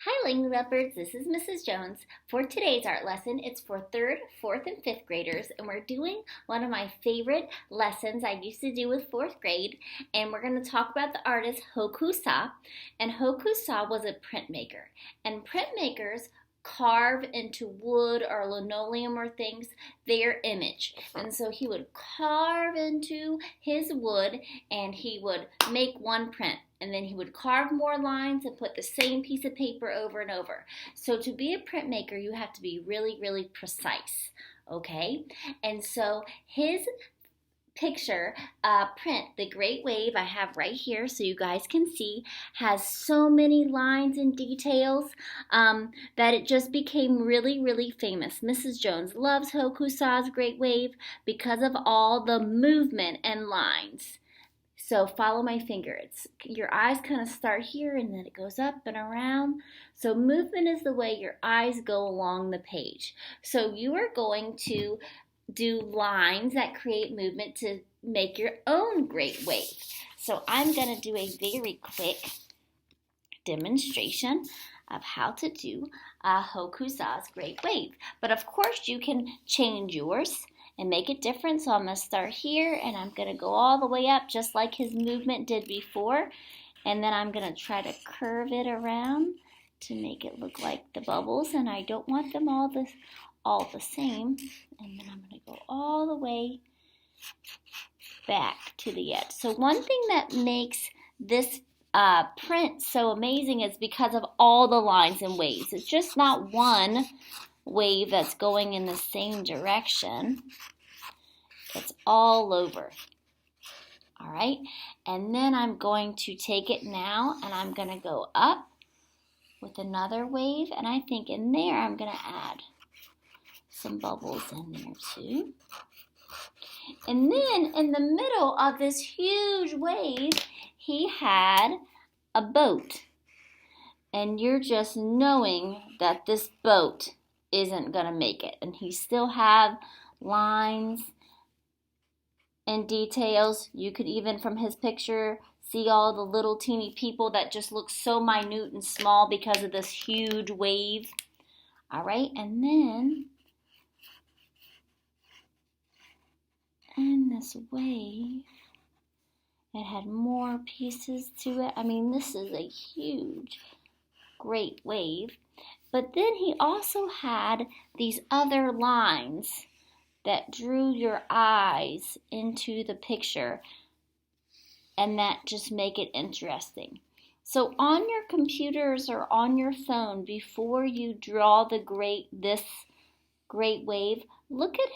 Hi Langley Lovebirds, this is Mrs. Jones. For today's art lesson, it's for 3rd, 4th, and 5th graders, and we're doing one of my favorite lessons I used to do with 4th grade, and we're going to talk about the artist Hokusai, and Hokusai was a printmaker, and printmakers carve into wood or linoleum or things their image, and so he would carve into his wood and he would make one print, and then he would carve more lines and put the same piece of paper over and over. So to be a printmaker, you have to be really, really precise, okay? And so his picture print, the Great Wave, I have right here so you guys can see, has so many lines and details that it just became really, really famous. Mrs. Jones loves Hokusai's Great Wave because of all the movement and lines. So follow my finger. Your eyes kind of start here and then it goes up and around. So movement is the way your eyes go along the page. So you are going to do lines that create movement to make your own great wave. So I'm going to do a very quick demonstration of how to do Hokusai's great wave. But of course you can change yours and make it different. So I'm going to start here and I'm going to go all the way up just like his movement did before. And then I'm going to try to curve it around to make it look like the bubbles. And I don't want them all the same. And then I'm going to go all the way back to the edge. So one thing that makes this print so amazing is because of all the lines and waves. It's just not one wave that's going in the same direction. It's all over. All right, and then I'm going to take it now and I'm going to go up with another wave, and I think in there I'm going to add some bubbles in there too. And then in the middle of this huge wave, he had a boat. And you're just knowing that this boat isn't going to make it. And he still have lines and details. You could even from his picture see all the little teeny people that just look so minute and small because of this huge wave. All right, and then in this wave, it had more pieces to it. I mean, this is a huge, great wave. But then he also had these other lines that drew your eyes into the picture, and that just make it interesting. So on your computers or on your phone, before you draw this great wave, look at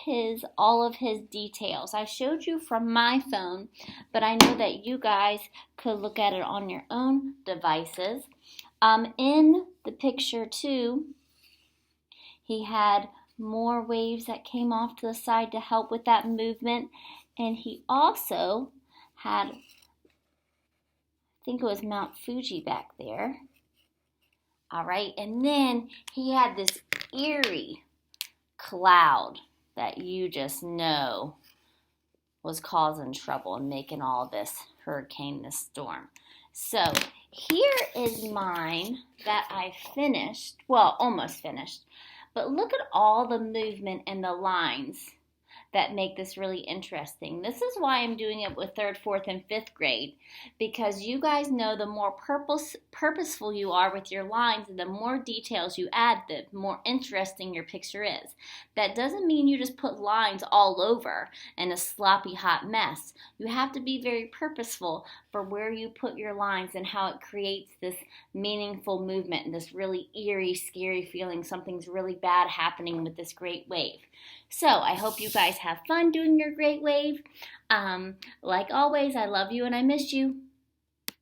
all of his details. I showed you from my phone, but I know that you guys could look at it on your own devices. In the picture too, he had more waves that came off to the side to help with that movement, and he also had, I think it was Mount Fuji back there. All right, and then he had this eerie cloud that you just know was causing trouble and making all this hurricane, this storm. So here is mine that I finished, well, almost finished. But look at all the movement and the lines that make this really interesting. This is why I'm doing it with 3rd, 4th, and 5th grade, because you guys know the more purposeful you are with your lines and the more details you add, the more interesting your picture is. That doesn't mean you just put lines all over in a sloppy hot mess. You have to be very purposeful for where you put your lines and how it creates this meaningful movement and this really eerie, scary feeling something's really bad happening with this great wave. So I hope you guys have fun doing your great wave. Like always, I love you and I miss you.